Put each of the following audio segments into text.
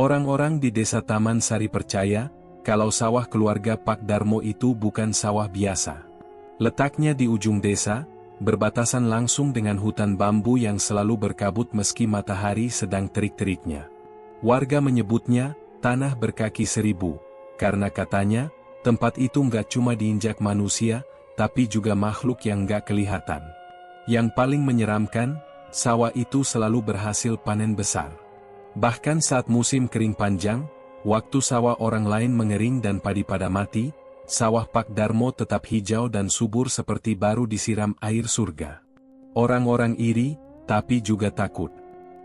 Orang-orang di desa Taman Sari percaya, kalau sawah keluarga Pak Darmo itu bukan sawah biasa. Letaknya di ujung desa, berbatasan langsung dengan hutan bambu yang selalu berkabut meski matahari sedang terik-teriknya. Warga menyebutnya, tanah berkaki seribu, karena katanya, tempat itu nggak cuma diinjak manusia, tapi juga makhluk yang nggak kelihatan. Yang paling menyeramkan, sawah itu selalu berhasil panen besar. Bahkan saat musim kering panjang, waktu sawah orang lain mengering dan padi pada mati, sawah Pak Darmo tetap hijau dan subur seperti baru disiram air surga. Orang-orang iri, tapi juga takut.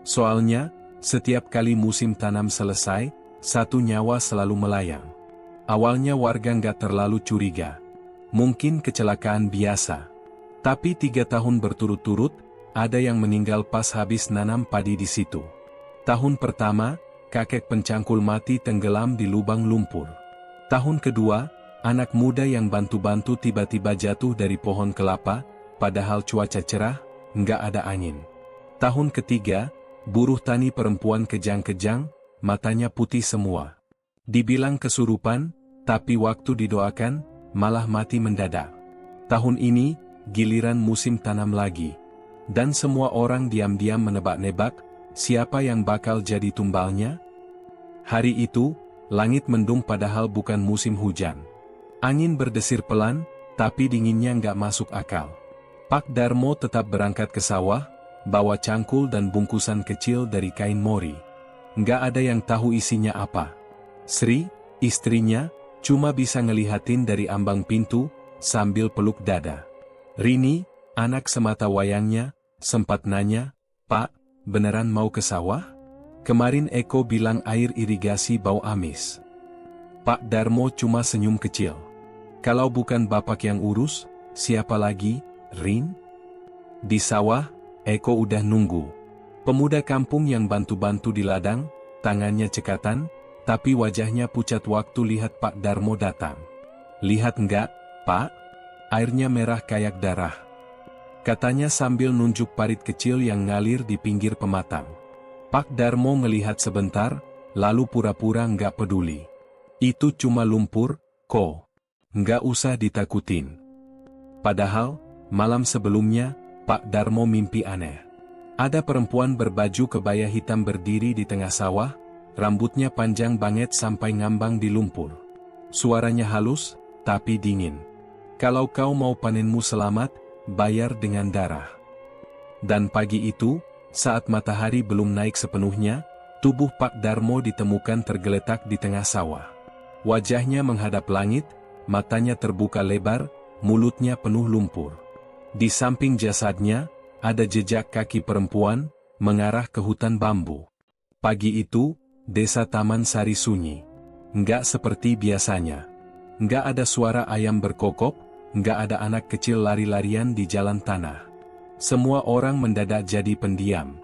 Soalnya, setiap kali musim tanam selesai, satu nyawa selalu melayang. Awalnya warga nggak terlalu curiga. Mungkin kecelakaan biasa. Tapi 3 tahun berturut-turut, ada yang meninggal pas habis nanam padi di situ. Tahun pertama, kakek pencangkul mati tenggelam di lubang lumpur. Tahun kedua, anak muda yang bantu-bantu tiba-tiba jatuh dari pohon kelapa, padahal cuaca cerah, nggak ada angin. Tahun ketiga, buruh tani perempuan kejang-kejang, matanya putih semua. Dibilang kesurupan, tapi waktu didoakan, malah mati mendadak. Tahun ini, giliran musim tanam lagi. Dan semua orang diam-diam menebak-nebak, siapa yang bakal jadi tumbalnya? Hari itu, langit mendung padahal bukan musim hujan. Angin berdesir pelan, tapi dinginnya nggak masuk akal. Pak Darmo tetap berangkat ke sawah, bawa cangkul dan bungkusan kecil dari kain mori. Nggak ada yang tahu isinya apa. Sri, istrinya, cuma bisa ngelihatin dari ambang pintu, sambil peluk dada. Rini, anak semata wayangnya, sempat nanya, "Pak, beneran mau ke sawah? Kemarin Eko bilang air irigasi bau amis." Pak Darmo cuma senyum kecil. "Kalau bukan bapak yang urus, siapa lagi, Rin?" Di sawah, Eko udah nunggu. Pemuda kampung yang bantu-bantu di ladang, tangannya cekatan, tapi wajahnya pucat waktu lihat Pak Darmo datang. "Lihat enggak, Pak? Airnya merah kayak darah," katanya sambil nunjuk parit kecil yang ngalir di pinggir pematang. Pak Darmo melihat sebentar, lalu pura-pura nggak peduli. "Itu cuma lumpur, kok. Nggak usah ditakutin." Padahal, malam sebelumnya, Pak Darmo mimpi aneh. Ada perempuan berbaju kebaya hitam berdiri di tengah sawah, rambutnya panjang banget sampai ngambang di lumpur. Suaranya halus, tapi dingin. "Kalau kau mau panenmu selamat, bayar dengan darah." Dan pagi itu, saat matahari belum naik sepenuhnya, tubuh Pak Darmo ditemukan tergeletak di tengah sawah. Wajahnya menghadap langit, matanya terbuka lebar, mulutnya penuh lumpur. Di samping jasadnya, ada jejak kaki perempuan, mengarah ke hutan bambu. Pagi itu, desa Taman Sari sunyi. Nggak seperti biasanya. Nggak ada suara ayam berkokok, nggak ada anak kecil lari-larian di jalan tanah. Semua orang mendadak jadi pendiam.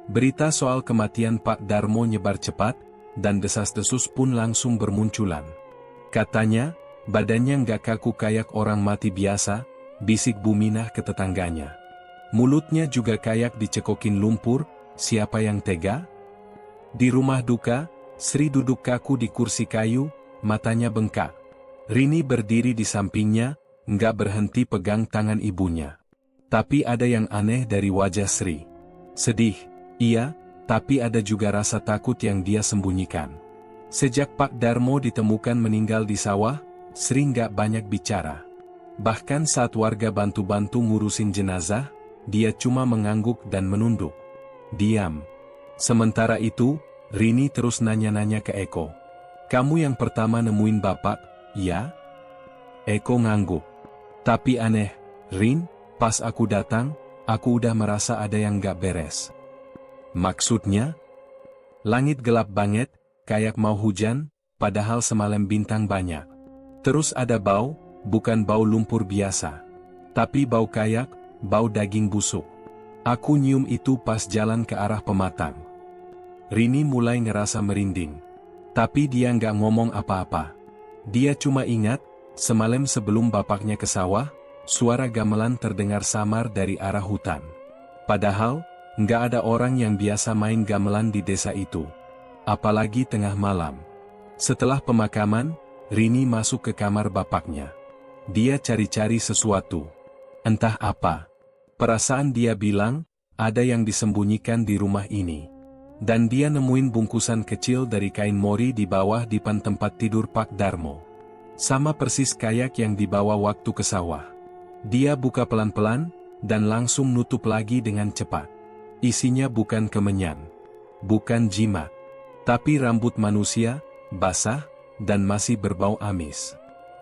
Berita soal kematian Pak Darmo nyebar cepat, dan desas-desus pun langsung bermunculan. Katanya, badannya nggak kaku kayak orang mati biasa, bisik Buminah ke tetangganya. Mulutnya juga kayak dicekokin lumpur, siapa yang tega? Di rumah duka, Sri duduk kaku di kursi kayu, matanya bengkak. Rini berdiri di sampingnya, nggak berhenti pegang tangan ibunya. Tapi ada yang aneh dari wajah Sri. Sedih, iya, tapi ada juga rasa takut yang dia sembunyikan. Sejak Pak Darmo ditemukan meninggal di sawah, Sri nggak banyak bicara. Bahkan saat warga bantu-bantu ngurusin jenazah, dia cuma mengangguk dan menunduk. Diam. Sementara itu, Rini terus nanya-nanya ke Eko. "Kamu yang pertama nemuin bapak, ya?" Eko ngangguk. "Tapi aneh, Rin, pas aku datang, aku udah merasa ada yang gak beres." "Maksudnya?" "Langit gelap banget, kayak mau hujan, padahal semalam bintang banyak. Terus ada bau, bukan bau lumpur biasa. Tapi bau kayak, bau daging busuk. Aku nyium itu pas jalan ke arah pematang." Rini mulai ngerasa merinding. Tapi dia nggak ngomong apa-apa. Dia cuma ingat, semalam sebelum bapaknya ke sawah, suara gamelan terdengar samar dari arah hutan. Padahal, nggak ada orang yang biasa main gamelan di desa itu. apalagi tengah malam. Setelah pemakaman, Rini masuk ke kamar bapaknya. Dia cari-cari sesuatu. Entah apa. Perasaan dia bilang, ada yang disembunyikan di rumah ini. Dan dia nemuin bungkusan kecil dari kain mori di bawah dipan tempat tidur Pak Darmo. Sama persis kayak yang dibawa waktu ke sawah. Dia buka pelan-pelan, dan langsung nutup lagi dengan cepat. Isinya bukan kemenyan. Bukan jimat. Tapi rambut manusia, basah, dan masih berbau amis.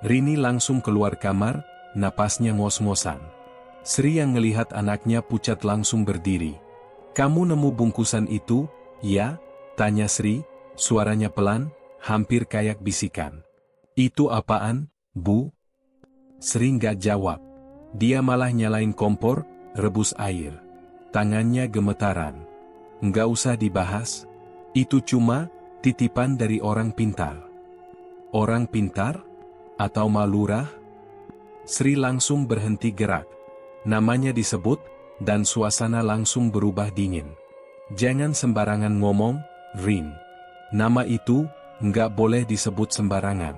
Rini langsung keluar kamar, napasnya ngos-ngosan. Sri yang ngelihat anaknya pucat langsung berdiri. "Kamu nemu bungkusan itu, ya?" tanya Sri, suaranya pelan, hampir kayak bisikan. "Itu apaan, Bu?" Sri nggak jawab. Dia malah nyalain kompor, rebus air. Tangannya gemetaran. "Nggak usah dibahas. Itu cuma titipan dari orang pintar." "Orang pintar? Atau Mak Lurah?" Sri langsung berhenti gerak. Namanya disebut, dan suasana langsung berubah dingin. "Jangan sembarangan ngomong, Rin. Nama itu, nggak boleh disebut sembarangan."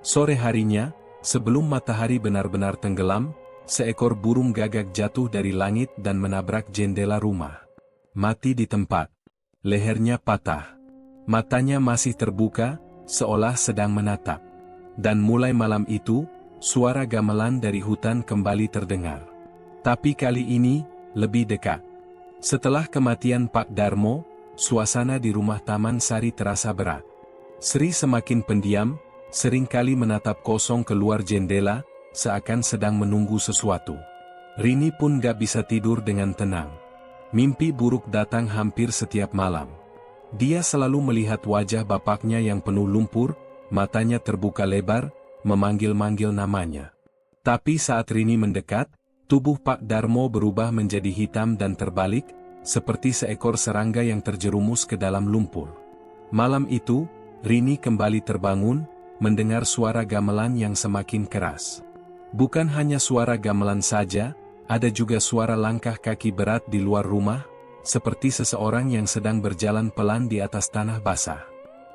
Sore harinya, sebelum matahari benar-benar tenggelam, seekor burung gagak jatuh dari langit dan menabrak jendela rumah. Mati di tempat. Lehernya patah. Matanya masih terbuka, seolah sedang menatap. Dan mulai malam itu, suara gamelan dari hutan kembali terdengar. Tapi kali ini, lebih dekat. Setelah kematian Pak Darmo, suasana di rumah Taman Sari terasa berat. Sri semakin pendiam, seringkali menatap kosong keluar jendela, seakan sedang menunggu sesuatu. Rini pun gak bisa tidur dengan tenang. Mimpi buruk datang hampir setiap malam. Dia selalu melihat wajah bapaknya yang penuh lumpur, matanya terbuka lebar, memanggil-manggil namanya. Tapi saat Rini mendekat, tubuh Pak Darmo berubah menjadi hitam dan terbalik, seperti seekor serangga yang terjerumus ke dalam lumpur. Malam itu, Rini kembali terbangun, mendengar suara gamelan yang semakin keras. Bukan hanya suara gamelan saja, ada juga suara langkah kaki berat di luar rumah, seperti seseorang yang sedang berjalan pelan di atas tanah basah.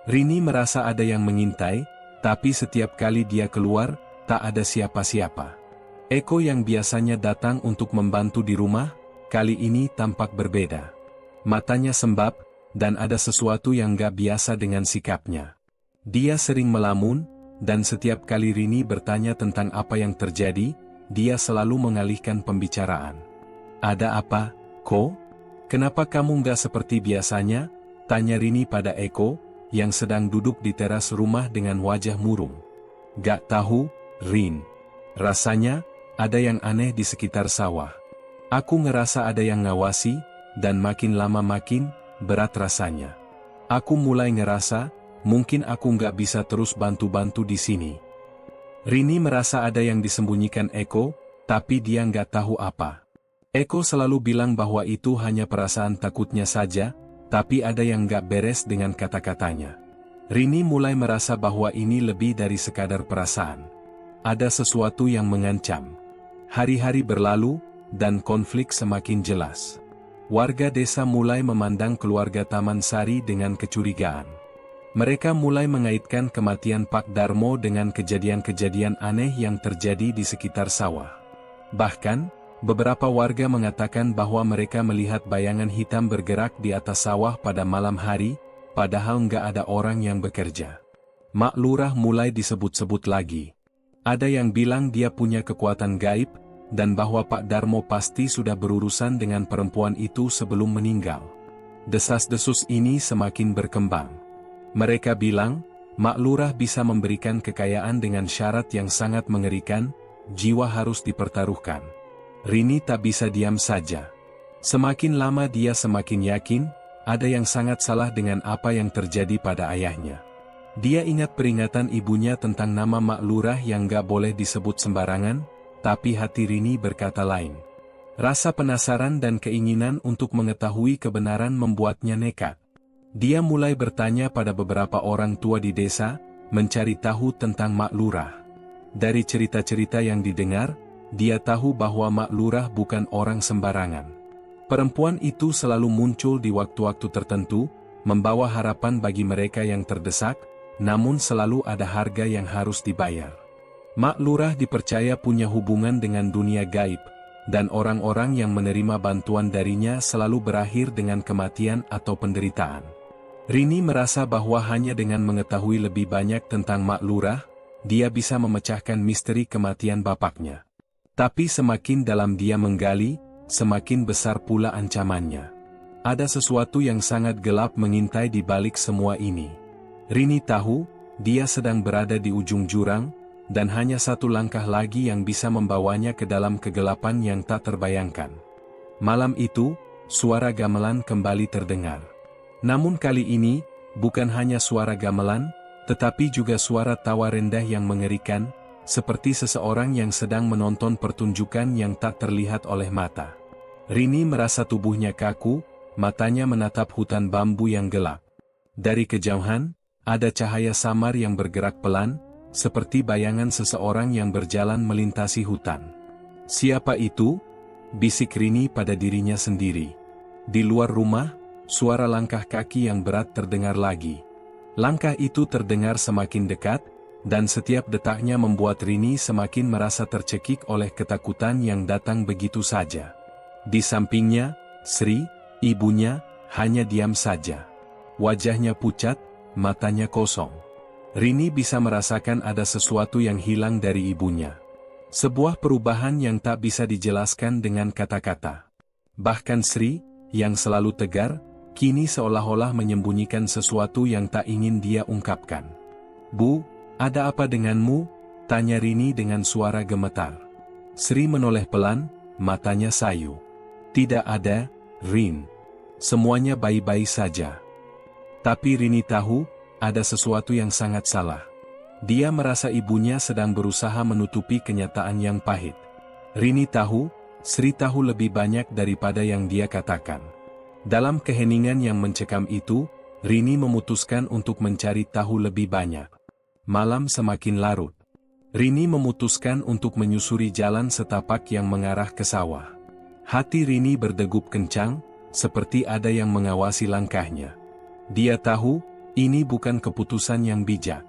Rini merasa ada yang mengintai, tapi setiap kali dia keluar, tak ada siapa-siapa. Eko yang biasanya datang untuk membantu di rumah, kali ini tampak berbeda. Matanya sembab, dan ada sesuatu yang gak biasa dengan sikapnya. Dia sering melamun, dan setiap kali Rini bertanya tentang apa yang terjadi, dia selalu mengalihkan pembicaraan. "Ada apa, Ko? Kenapa kamu gak seperti biasanya?" tanya Rini pada Eko, yang sedang duduk di teras rumah dengan wajah murung. "Gak tahu, Rin. Rasanya, ada yang aneh di sekitar sawah. Aku ngerasa ada yang ngawasi, dan makin lama makin berat rasanya. Aku mulai ngerasa, mungkin aku nggak bisa terus bantu-bantu di sini." Rini merasa ada yang disembunyikan Eko, tapi dia nggak tahu apa. Eko selalu bilang bahwa itu hanya perasaan takutnya saja, tapi ada yang nggak beres dengan kata-katanya. Rini mulai merasa bahwa ini lebih dari sekadar perasaan. Ada sesuatu yang mengancam. Hari-hari berlalu, dan konflik semakin jelas. Warga desa mulai memandang keluarga Taman Sari dengan kecurigaan. Mereka mulai mengaitkan kematian Pak Darmo dengan kejadian-kejadian aneh yang terjadi di sekitar sawah. Bahkan, beberapa warga mengatakan bahwa mereka melihat bayangan hitam bergerak di atas sawah pada malam hari, padahal nggak ada orang yang bekerja. Mak Lurah mulai disebut-sebut lagi. Ada yang bilang dia punya kekuatan gaib, dan bahwa Pak Darmo pasti sudah berurusan dengan perempuan itu sebelum meninggal. Desas-desus ini semakin berkembang. Mereka bilang, Mak Lurah bisa memberikan kekayaan dengan syarat yang sangat mengerikan, jiwa harus dipertaruhkan. Rini tak bisa diam saja. Semakin lama dia semakin yakin, ada yang sangat salah dengan apa yang terjadi pada ayahnya. Dia ingat peringatan ibunya tentang nama Mak Lurah yang gak boleh disebut sembarangan, tapi hati Rini berkata lain. Rasa penasaran dan keinginan untuk mengetahui kebenaran membuatnya nekat. Dia mulai bertanya pada beberapa orang tua di desa, mencari tahu tentang Mak Lurah. Dari cerita-cerita yang didengar, dia tahu bahwa Mak Lurah bukan orang sembarangan. Perempuan itu selalu muncul di waktu-waktu tertentu, membawa harapan bagi mereka yang terdesak, namun selalu ada harga yang harus dibayar. Mak Lurah dipercaya punya hubungan dengan dunia gaib, dan orang-orang yang menerima bantuan darinya selalu berakhir dengan kematian atau penderitaan. Rini merasa bahwa hanya dengan mengetahui lebih banyak tentang Mak Lurah, dia bisa memecahkan misteri kematian bapaknya. Tapi semakin dalam dia menggali, semakin besar pula ancamannya. Ada sesuatu yang sangat gelap mengintai di balik semua ini. Rini tahu, dia sedang berada di ujung jurang, dan hanya satu langkah lagi yang bisa membawanya ke dalam kegelapan yang tak terbayangkan. Malam itu, suara gamelan kembali terdengar. Namun kali ini, bukan hanya suara gamelan, tetapi juga suara tawa rendah yang mengerikan, seperti seseorang yang sedang menonton pertunjukan yang tak terlihat oleh mata. Rini merasa tubuhnya kaku, matanya menatap hutan bambu yang gelap. Dari kejauhan, ada cahaya samar yang bergerak pelan, seperti bayangan seseorang yang berjalan melintasi hutan. Siapa itu? Bisik Rini pada dirinya sendiri. Di luar rumah, suara langkah kaki yang berat terdengar lagi. Langkah itu terdengar semakin dekat, dan setiap detaknya membuat Rini semakin merasa tercekik oleh ketakutan yang datang begitu saja. Di sampingnya, Sri, ibunya, hanya diam saja. Wajahnya pucat, matanya kosong. Rini bisa merasakan ada sesuatu yang hilang dari ibunya. Sebuah perubahan yang tak bisa dijelaskan dengan kata-kata. Bahkan Sri, yang selalu tegar, kini seolah-olah menyembunyikan sesuatu yang tak ingin dia ungkapkan. "Bu, ada apa denganmu?" tanya Rini dengan suara gemetar. Sri menoleh pelan, matanya sayu. "Tidak ada, Rin. Semuanya baik-baik saja." Tapi Rini tahu, ada sesuatu yang sangat salah. Dia merasa ibunya sedang berusaha menutupi kenyataan yang pahit. Rini tahu, Sri tahu lebih banyak daripada yang dia katakan. Dalam keheningan yang mencekam itu, Rini memutuskan untuk mencari tahu lebih banyak. Malam semakin larut. Rini memutuskan untuk menyusuri jalan setapak yang mengarah ke sawah. Hati Rini berdegup kencang, seperti ada yang mengawasi langkahnya. Dia tahu, ini bukan keputusan yang bijak.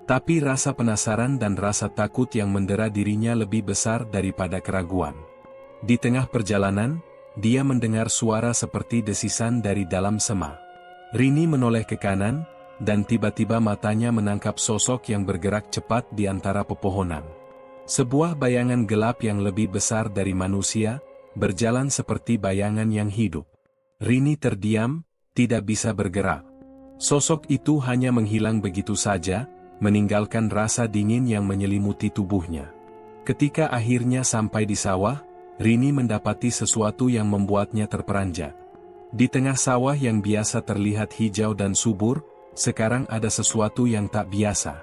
Tapi rasa penasaran dan rasa takut yang mendera dirinya lebih besar daripada keraguan. Di tengah perjalanan, dia mendengar suara seperti desisan dari dalam semak. Rini menoleh ke kanan, dan tiba-tiba matanya menangkap sosok yang bergerak cepat di antara pepohonan. Sebuah bayangan gelap yang lebih besar dari manusia, berjalan seperti bayangan yang hidup. Rini terdiam, tidak bisa bergerak. Sosok itu hanya menghilang begitu saja, meninggalkan rasa dingin yang menyelimuti tubuhnya. Ketika akhirnya sampai di sawah, Rini mendapati sesuatu yang membuatnya terperanjat. Di tengah sawah yang biasa terlihat hijau dan subur, sekarang ada sesuatu yang tak biasa.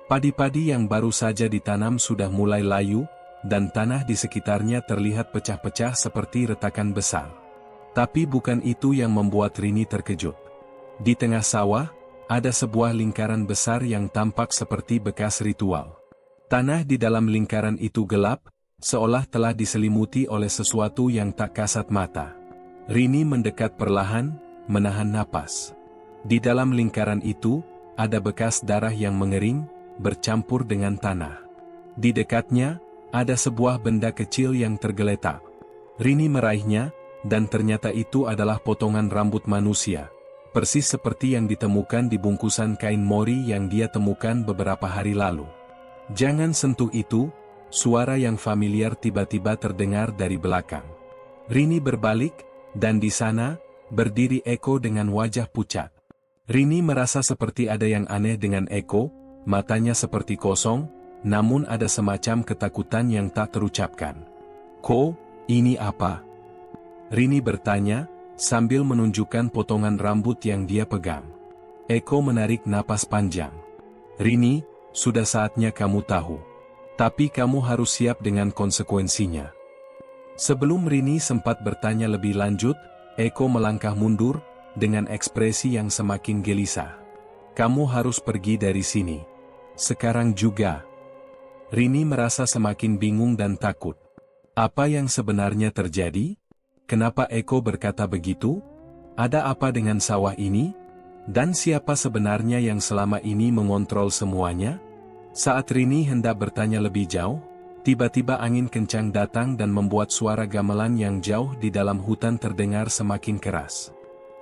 Padi-padi yang baru saja ditanam sudah mulai layu, dan tanah di sekitarnya terlihat pecah-pecah seperti retakan besar. Tapi bukan itu yang membuat Rini terkejut. Di tengah sawah, ada sebuah lingkaran besar yang tampak seperti bekas ritual. Tanah di dalam lingkaran itu gelap, seolah telah diselimuti oleh sesuatu yang tak kasat mata. Rini mendekat perlahan, menahan napas. Di dalam lingkaran itu, ada bekas darah yang mengering, bercampur dengan tanah. Di dekatnya, ada sebuah benda kecil yang tergeletak. Rini meraihnya, dan ternyata itu adalah potongan rambut manusia, persis seperti yang ditemukan di bungkusan kain mori yang dia temukan beberapa hari lalu. "Jangan sentuh itu," suara yang familiar tiba-tiba terdengar dari belakang. Rini berbalik, dan di sana, berdiri Eko dengan wajah pucat. Rini merasa seperti ada yang aneh dengan Eko, matanya seperti kosong, namun ada semacam ketakutan yang tak terucapkan. "Ko, ini apa?" Rini bertanya, sambil menunjukkan potongan rambut yang dia pegang. Eko menarik napas panjang. "Rini, sudah saatnya kamu tahu. Tapi kamu harus siap dengan konsekuensinya." Sebelum Rini sempat bertanya lebih lanjut, Eko melangkah mundur, dengan ekspresi yang semakin gelisah. "Kamu harus pergi dari sini. Sekarang juga." Rini merasa semakin bingung dan takut. Apa yang sebenarnya terjadi? Kenapa Eko berkata begitu? Ada apa dengan sawah ini? Dan siapa sebenarnya yang selama ini mengontrol semuanya? Saat Rini hendak bertanya lebih jauh, tiba-tiba angin kencang datang dan membuat suara gamelan yang jauh di dalam hutan terdengar semakin keras.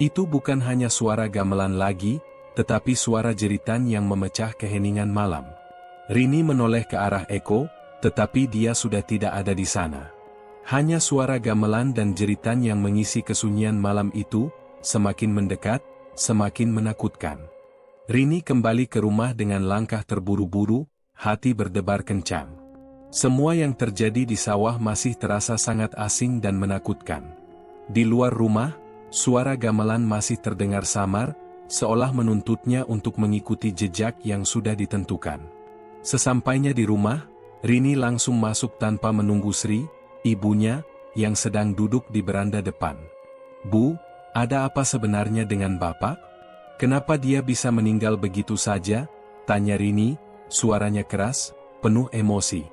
Itu bukan hanya suara gamelan lagi, tetapi suara jeritan yang memecah keheningan malam. Rini menoleh ke arah Eko, tetapi dia sudah tidak ada di sana. Hanya suara gamelan dan jeritan yang mengisi kesunyian malam itu, semakin mendekat, semakin menakutkan. Rini kembali ke rumah dengan langkah terburu-buru, hati berdebar kencang. Semua yang terjadi di sawah masih terasa sangat asing dan menakutkan. Di luar rumah, suara gamelan masih terdengar samar, seolah menuntutnya untuk mengikuti jejak yang sudah ditentukan. Sesampainya di rumah, Rini langsung masuk tanpa menunggu Sri, ibunya, yang sedang duduk di beranda depan. "Bu, ada apa sebenarnya dengan Bapak? Kenapa dia bisa meninggal begitu saja?" tanya Rini, suaranya keras, penuh emosi.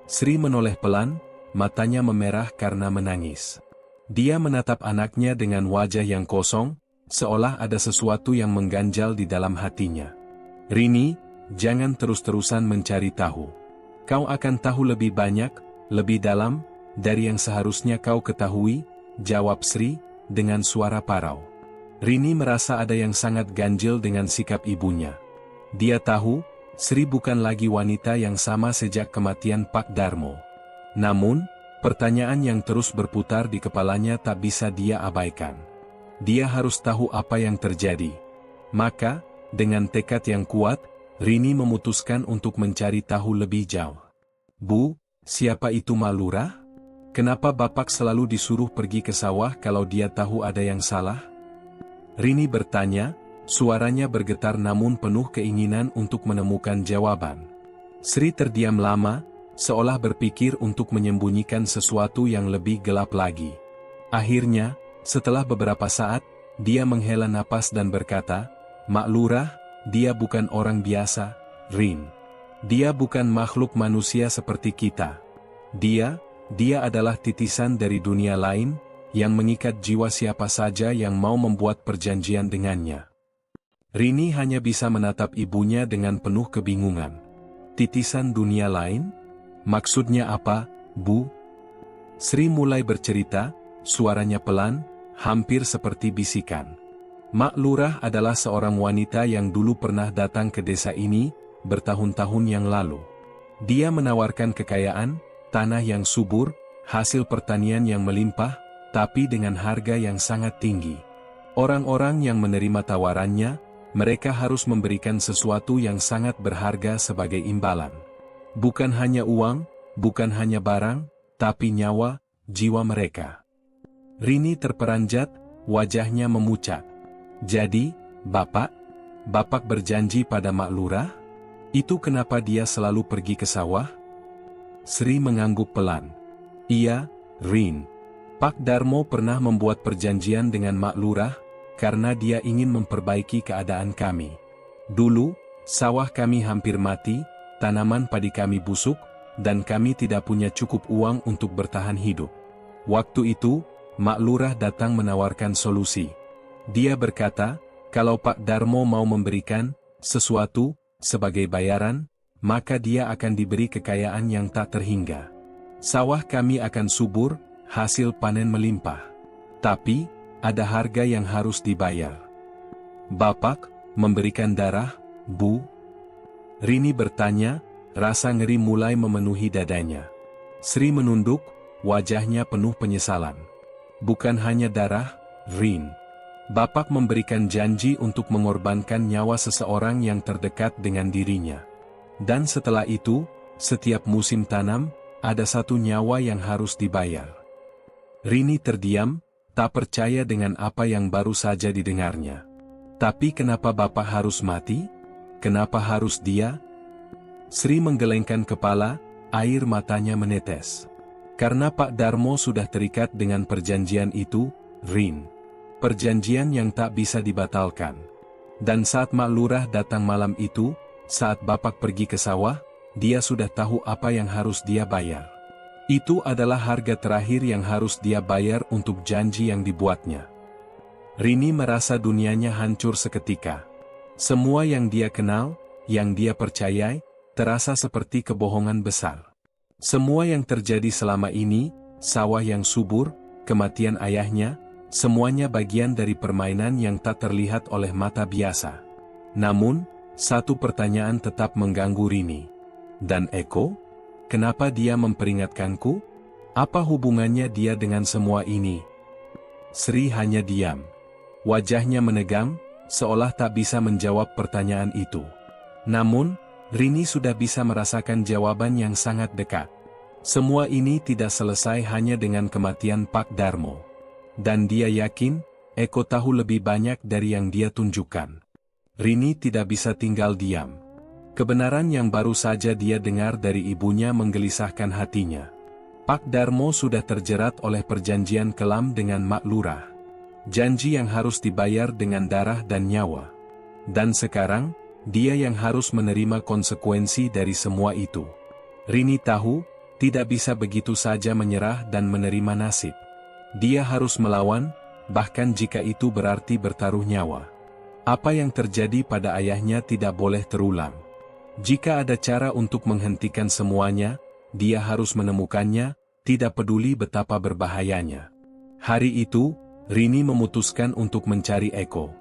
Sri menoleh pelan, matanya memerah karena menangis. Dia menatap anaknya dengan wajah yang kosong, seolah ada sesuatu yang mengganjal di dalam hatinya. "Rini, jangan terus-terusan mencari tahu. Kau akan tahu lebih banyak, lebih dalam, dari yang seharusnya kau ketahui," jawab Sri, dengan suara parau. Rini merasa ada yang sangat ganjil dengan sikap ibunya. Dia tahu, Sri bukan lagi wanita yang sama sejak kematian Pak Darmo. Namun, pertanyaan yang terus berputar di kepalanya tak bisa dia abaikan. Dia harus tahu apa yang terjadi. Maka, dengan tekad yang kuat, Rini memutuskan untuk mencari tahu lebih jauh. "Bu, siapa itu Mak Lurah? Kenapa Bapak selalu disuruh pergi ke sawah kalau dia tahu ada yang salah?" Rini bertanya, suaranya bergetar namun penuh keinginan untuk menemukan jawaban. Sri terdiam lama, seolah berpikir untuk menyembunyikan sesuatu yang lebih gelap lagi. Akhirnya, setelah beberapa saat, dia menghela napas dan berkata, "Mak Lurah, dia bukan orang biasa, Rin. Dia bukan makhluk manusia seperti kita. Dia adalah titisan dari dunia lain, yang mengikat jiwa siapa saja yang mau membuat perjanjian dengannya." Rini hanya bisa menatap ibunya dengan penuh kebingungan. "Titisan dunia lain? Maksudnya apa, Bu?" Sri mulai bercerita, suaranya pelan, hampir seperti bisikan. "Mak Lurah adalah seorang wanita yang dulu pernah datang ke desa ini, bertahun-tahun yang lalu. Dia menawarkan kekayaan, tanah yang subur, hasil pertanian yang melimpah, tapi dengan harga yang sangat tinggi. Orang-orang yang menerima tawarannya, mereka harus memberikan sesuatu yang sangat berharga sebagai imbalan. Bukan hanya uang, bukan hanya barang, tapi nyawa, jiwa mereka." Rini terperanjat, wajahnya memucat. "Jadi, Bapak berjanji pada Mak Lurah? Itu kenapa dia selalu pergi ke sawah?" Sri mengangguk pelan. "Iya, Rin. Pak Darmo pernah membuat perjanjian dengan Mak Lurah, karena dia ingin memperbaiki keadaan kami. Dulu, sawah kami hampir mati, tanaman padi kami busuk, dan kami tidak punya cukup uang untuk bertahan hidup. Waktu itu, Mak Lurah datang menawarkan solusi. Dia berkata, kalau Pak Darmo mau memberikan sesuatu sebagai bayaran, maka dia akan diberi kekayaan yang tak terhingga. Sawah kami akan subur, hasil panen melimpah. Tapi, ada harga yang harus dibayar." "Bapak, memberikan darah, Bu?" Rini bertanya, rasa ngeri mulai memenuhi dadanya. Sri menunduk, wajahnya penuh penyesalan. "Bukan hanya darah, Rin. Bapak memberikan janji untuk mengorbankan nyawa seseorang yang terdekat dengan dirinya. Dan setelah itu, setiap musim tanam, ada satu nyawa yang harus dibayar." Rini terdiam, tak percaya dengan apa yang baru saja didengarnya. "Tapi kenapa Bapak harus mati? Kenapa harus dia?" Sri menggelengkan kepala, air matanya menetes. "Karena Pak Darmo sudah terikat dengan perjanjian itu, Rin. Perjanjian yang tak bisa dibatalkan. Dan saat Mak Lurah datang malam itu, saat Bapak pergi ke sawah, dia sudah tahu apa yang harus dia bayar. Itu adalah harga terakhir yang harus dia bayar untuk janji yang dibuatnya." Rini merasa dunianya hancur seketika. Semua yang dia kenal, yang dia percayai, terasa seperti kebohongan besar. Semua yang terjadi selama ini, sawah yang subur, kematian ayahnya, semuanya bagian dari permainan yang tak terlihat oleh mata biasa. Namun, satu pertanyaan tetap mengganggu Rini. Dan Eko? Kenapa dia memperingatkanku? Apa hubungannya dia dengan semua ini? Sri hanya diam. Wajahnya menegang, seolah tak bisa menjawab pertanyaan itu. Namun, Rini sudah bisa merasakan jawaban yang sangat dekat. Semua ini tidak selesai hanya dengan kematian Pak Darmo. Dan dia yakin, Eko tahu lebih banyak dari yang dia tunjukkan. Rini tidak bisa tinggal diam. Kebenaran yang baru saja dia dengar dari ibunya menggelisahkan hatinya. Pak Darmo sudah terjerat oleh perjanjian kelam dengan Mak Lurah. Janji yang harus dibayar dengan darah dan nyawa. Dan sekarang, dia yang harus menerima konsekuensi dari semua itu. Rini tahu, tidak bisa begitu saja menyerah dan menerima nasib. Dia harus melawan, bahkan jika itu berarti bertaruh nyawa. Apa yang terjadi pada ayahnya tidak boleh terulang. Jika ada cara untuk menghentikan semuanya, dia harus menemukannya, tidak peduli betapa berbahayanya. Hari itu, Rini memutuskan untuk mencari Eko.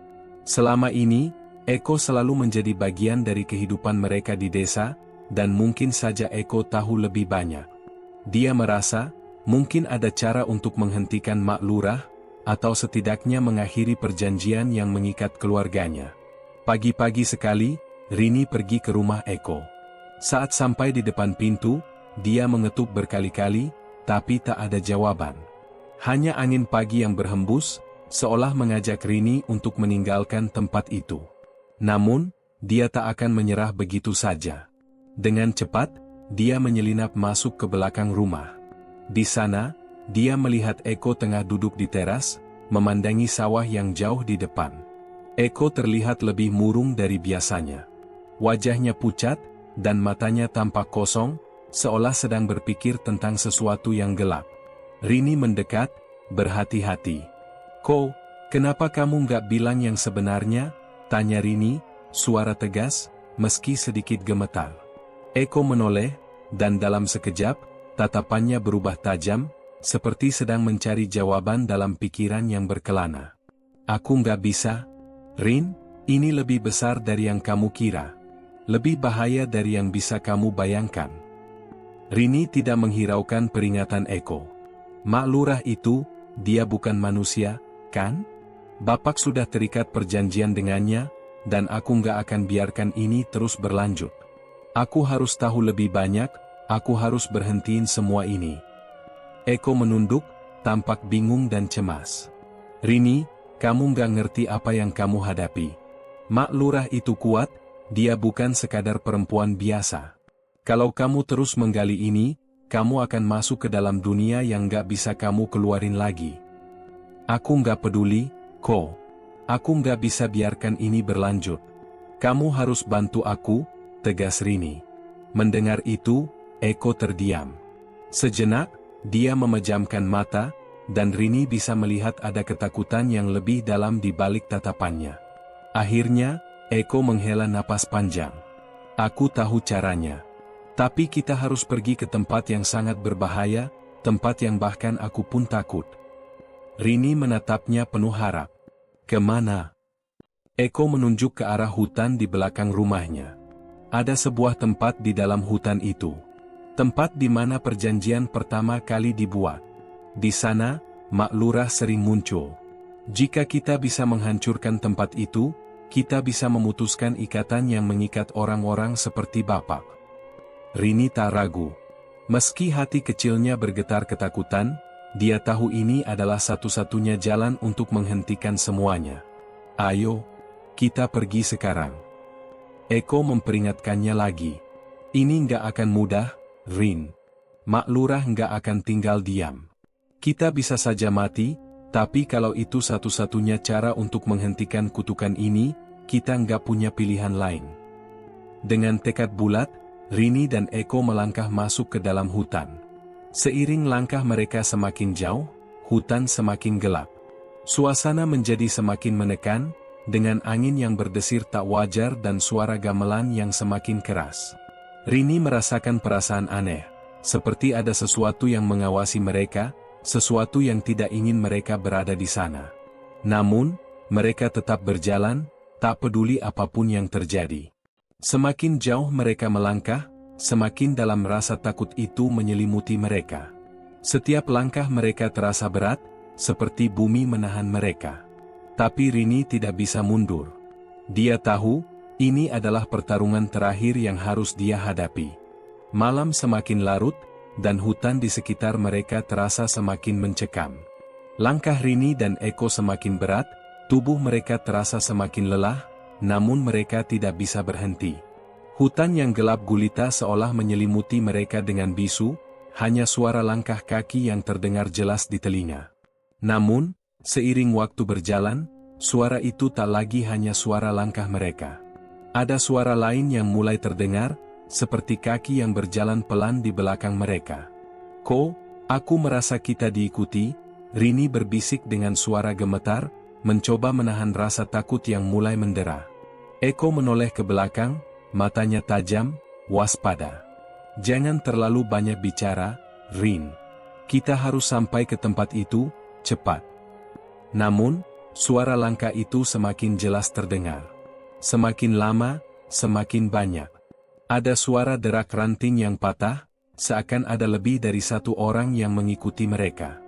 Selama ini, Eko selalu menjadi bagian dari kehidupan mereka di desa, dan mungkin saja Eko tahu lebih banyak. Dia merasa, mungkin ada cara untuk menghentikan Mak Lurah, atau setidaknya mengakhiri perjanjian yang mengikat keluarganya. Pagi-pagi sekali, Rini pergi ke rumah Eko. Saat sampai di depan pintu, dia mengetuk berkali-kali, tapi tak ada jawaban. Hanya angin pagi yang berhembus, seolah mengajak Rini untuk meninggalkan tempat itu. Namun, dia tak akan menyerah begitu saja. Dengan cepat, dia menyelinap masuk ke belakang rumah. Di sana, dia melihat Eko tengah duduk di teras, memandangi sawah yang jauh di depan. Eko terlihat lebih murung dari biasanya. Wajahnya pucat, dan matanya tampak kosong, seolah sedang berpikir tentang sesuatu yang gelap. Rini mendekat, berhati-hati. "Ko, kenapa kamu nggak bilang yang sebenarnya?" tanya Rini, suara tegas, meski sedikit gemetar. Eko menoleh, dan dalam sekejap, tatapannya berubah tajam, seperti sedang mencari jawaban dalam pikiran yang berkelana. "Aku nggak bisa, Rin, ini lebih besar dari yang kamu kira. Lebih bahaya dari yang bisa kamu bayangkan." Rini tidak menghiraukan peringatan Eko. "Mak Lurah itu, dia bukan manusia, kan? Bapak sudah terikat perjanjian dengannya, dan aku nggak akan biarkan ini terus berlanjut. Aku harus tahu lebih banyak, aku harus berhentiin semua ini." Eko menunduk, tampak bingung dan cemas. "Rini, kamu nggak ngerti apa yang kamu hadapi. Mak Lurah itu kuat, dia bukan sekadar perempuan biasa. Kalau kamu terus menggali ini, kamu akan masuk ke dalam dunia yang nggak bisa kamu keluarin lagi. Aku nggak peduli, Ko. Aku nggak bisa biarkan ini berlanjut. Kamu harus bantu aku," tegas Rini. Mendengar itu, Eko terdiam. Sejenak, dia memejamkan mata, dan Rini bisa melihat ada ketakutan yang lebih dalam di balik tatapannya. Akhirnya, Eko menghela napas panjang. "Aku tahu caranya. Tapi kita harus pergi ke tempat yang sangat berbahaya, tempat yang bahkan aku pun takut." Rini menatapnya penuh harap. "Kemana?" Eko menunjuk ke arah hutan di belakang rumahnya. Ada sebuah tempat di dalam hutan itu. Tempat di mana perjanjian pertama kali dibuat. Di sana, Mak Lurah sering muncul. Jika kita bisa menghancurkan tempat itu, kita bisa memutuskan ikatan yang mengikat orang-orang seperti Bapak. Rini tak ragu. Meski hati kecilnya bergetar ketakutan, dia tahu ini adalah satu-satunya jalan untuk menghentikan semuanya. "Ayo, kita pergi sekarang." Eko memperingatkannya lagi. "Ini nggak akan mudah, Rin. Mak Lurah nggak akan tinggal diam. Kita bisa saja mati, tapi kalau itu satu-satunya cara untuk menghentikan kutukan ini, kita nggak punya pilihan lain." Dengan tekad bulat, Rini dan Eko melangkah masuk ke dalam hutan. Seiring langkah mereka semakin jauh, hutan semakin gelap. Suasana menjadi semakin menekan, dengan angin yang berdesir tak wajar dan suara gamelan yang semakin keras. Rini merasakan perasaan aneh, seperti ada sesuatu yang mengawasi mereka, sesuatu yang tidak ingin mereka berada di sana. Namun, mereka tetap berjalan, tak peduli apapun yang terjadi. Semakin jauh mereka melangkah, semakin dalam rasa takut itu menyelimuti mereka. Setiap langkah mereka terasa berat, seperti bumi menahan mereka. Tapi Rini tidak bisa mundur. Dia tahu, ini adalah pertarungan terakhir yang harus dia hadapi. Malam semakin larut, dan hutan di sekitar mereka terasa semakin mencekam. Langkah Rini dan Eko semakin berat, tubuh mereka terasa semakin lelah, namun mereka tidak bisa berhenti. Hutan yang gelap gulita seolah menyelimuti mereka dengan bisu, hanya suara langkah kaki yang terdengar jelas di telinga. Namun, seiring waktu berjalan, suara itu tak lagi hanya suara langkah mereka. Ada suara lain yang mulai terdengar, seperti kaki yang berjalan pelan di belakang mereka. "Ko, aku merasa kita diikuti," Rini berbisik dengan suara gemetar, mencoba menahan rasa takut yang mulai mendera. Eko menoleh ke belakang, matanya tajam, "Waspada. Jangan terlalu banyak bicara, Rin. Kita harus sampai ke tempat itu, cepat." Namun, suara langkah itu semakin jelas terdengar. Semakin lama, semakin banyak. Ada suara derak ranting yang patah, seakan ada lebih dari satu orang yang mengikuti mereka.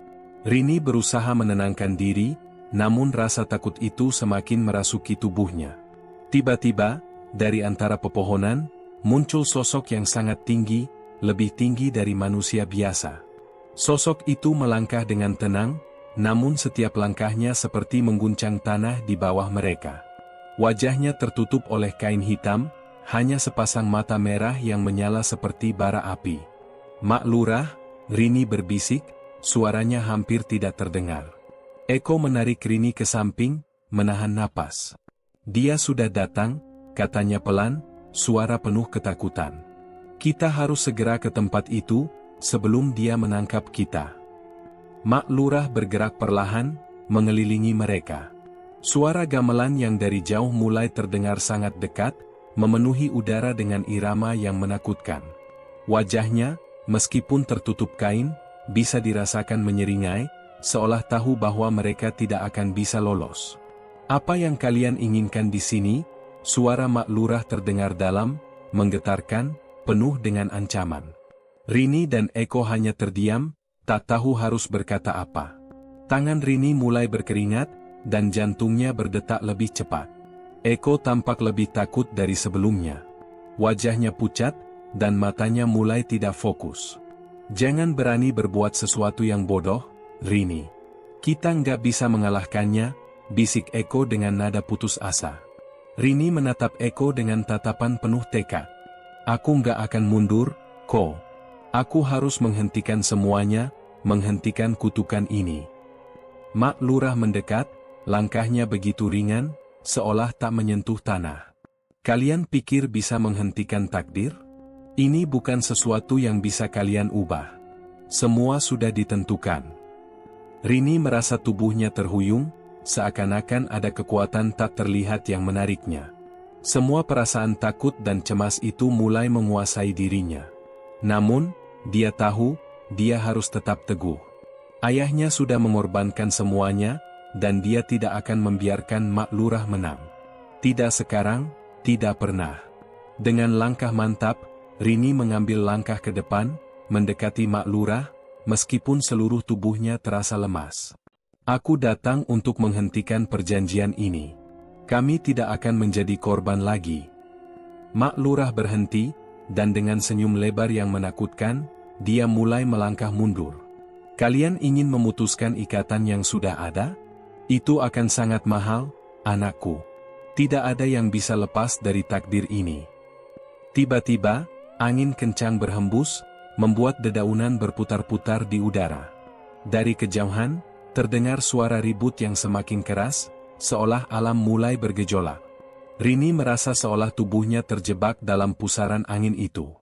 Rini berusaha menenangkan diri, namun rasa takut itu semakin merasuki tubuhnya. Tiba-tiba, dari antara pepohonan, muncul sosok yang sangat tinggi, lebih tinggi dari manusia biasa. Sosok itu melangkah dengan tenang, namun setiap langkahnya seperti mengguncang tanah di bawah mereka. Wajahnya tertutup oleh kain hitam, hanya sepasang mata merah yang menyala seperti bara api. "Mak Lurah," Rini berbisik, suaranya hampir tidak terdengar. Eko menarik Rini ke samping, menahan napas. "Dia sudah datang," katanya pelan, suara penuh ketakutan. "Kita harus segera ke tempat itu, sebelum dia menangkap kita." Mak Lurah bergerak perlahan, mengelilingi mereka. Suara gamelan yang dari jauh mulai terdengar sangat dekat, memenuhi udara dengan irama yang menakutkan. Wajahnya, meskipun tertutup kain, bisa dirasakan menyeringai, seolah tahu bahwa mereka tidak akan bisa lolos. "Apa yang kalian inginkan di sini?" Suara Mak Lurah terdengar dalam, menggetarkan, penuh dengan ancaman. Rini dan Eko hanya terdiam, tak tahu harus berkata apa. Tangan Rini mulai berkeringat, dan jantungnya berdetak lebih cepat. Eko tampak lebih takut dari sebelumnya. Wajahnya pucat, dan matanya mulai tidak fokus. "Jangan berani berbuat sesuatu yang bodoh, Rini. Kita nggak bisa mengalahkannya," bisik Eko dengan nada putus asa. Rini menatap Eko dengan tatapan penuh tekad. "Aku nggak akan mundur, Ko. Aku harus menghentikan semuanya, menghentikan kutukan ini." Mak Lurah mendekat, langkahnya begitu ringan, seolah tak menyentuh tanah. "Kalian pikir bisa menghentikan takdir? Ini bukan sesuatu yang bisa kalian ubah. Semua sudah ditentukan." Rini merasa tubuhnya terhuyung, seakan-akan ada kekuatan tak terlihat yang menariknya. Semua perasaan takut dan cemas itu mulai menguasai dirinya. Namun, dia tahu, dia harus tetap teguh. Ayahnya sudah mengorbankan semuanya, dan dia tidak akan membiarkan Mak Lurah menang. Tidak sekarang, tidak pernah. Dengan langkah mantap, Rini mengambil langkah ke depan, mendekati Mak Lurah, meskipun seluruh tubuhnya terasa lemas. "Aku datang untuk menghentikan perjanjian ini. Kami tidak akan menjadi korban lagi." Mak Lurah berhenti, dan dengan senyum lebar yang menakutkan, dia mulai melangkah mundur. "Kalian ingin memutuskan ikatan yang sudah ada? Itu akan sangat mahal, anakku. Tidak ada yang bisa lepas dari takdir ini." Tiba-tiba, angin kencang berhembus, membuat dedaunan berputar-putar di udara. Dari kejauhan, terdengar suara ribut yang semakin keras, seolah alam mulai bergejolak. Rini merasa seolah tubuhnya terjebak dalam pusaran angin itu.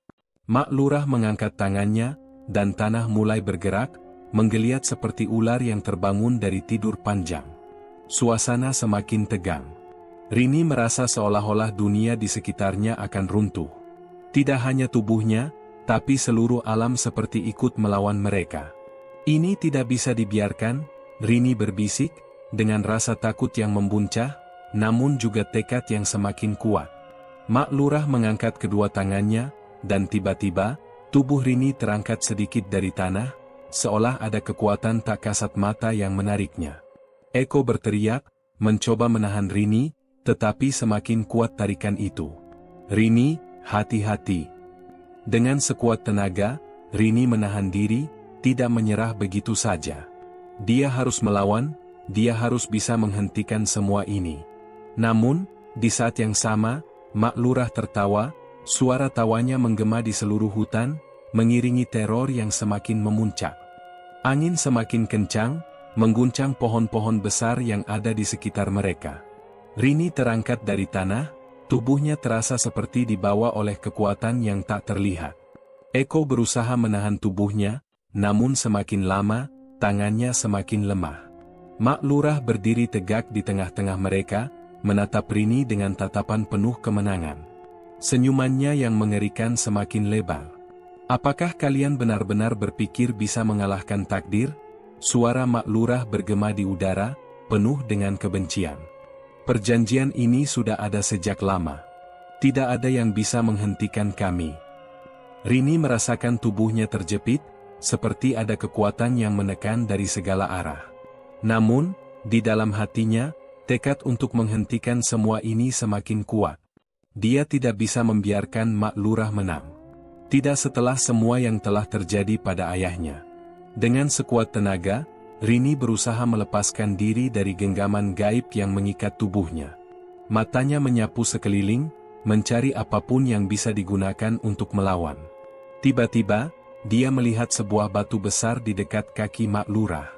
Mak Lurah mengangkat tangannya, dan tanah mulai bergerak, menggeliat seperti ular yang terbangun dari tidur panjang. suasana semakin tegang. Rini merasa seolah-olah dunia di sekitarnya akan runtuh. Tidak hanya tubuhnya, tapi seluruh alam seperti ikut melawan mereka. Ini tidak bisa dibiarkan, Rini berbisik, dengan rasa takut yang membuncah, namun juga tekad yang semakin kuat. Mak Lurah mengangkat kedua tangannya, dan tiba-tiba, tubuh Rini terangkat sedikit dari tanah, seolah ada kekuatan tak kasat mata yang menariknya. Eko berteriak, mencoba menahan Rini, tetapi semakin kuat tarikan itu. Rini, hati-hati. Dengan sekuat tenaga, Rini menahan diri, tidak menyerah begitu saja. Dia harus melawan, dia harus bisa menghentikan semua ini. Namun, di saat yang sama, Mak Lurah tertawa, suara tawanya menggema di seluruh hutan, mengiringi teror yang semakin memuncak. Angin semakin kencang, mengguncang pohon-pohon besar yang ada di sekitar mereka. Rini terangkat dari tanah, tubuhnya terasa seperti dibawa oleh kekuatan yang tak terlihat. Eko berusaha menahan tubuhnya, namun semakin lama, tangannya semakin lemah. Mak Lurah berdiri tegak di tengah-tengah mereka, menatap Rini dengan tatapan penuh kemenangan. Senyumannya yang mengerikan semakin lebar. Apakah kalian benar-benar berpikir bisa mengalahkan takdir? Suara Mak Lurah bergema di udara, penuh dengan kebencian. Perjanjian ini sudah ada sejak lama. Tidak ada yang bisa menghentikan kami. Rini merasakan tubuhnya terjepit, seperti ada kekuatan yang menekan dari segala arah. Namun, di dalam hatinya, tekad untuk menghentikan semua ini semakin kuat. Dia tidak bisa membiarkan Mak Lurah menang. Tidak setelah semua yang telah terjadi pada ayahnya. Dengan sekuat tenaga, Rini berusaha melepaskan diri dari genggaman gaib yang mengikat tubuhnya. Matanya menyapu sekeliling, mencari apapun yang bisa digunakan untuk melawan. Tiba-tiba, dia melihat sebuah batu besar di dekat kaki Mak Lurah.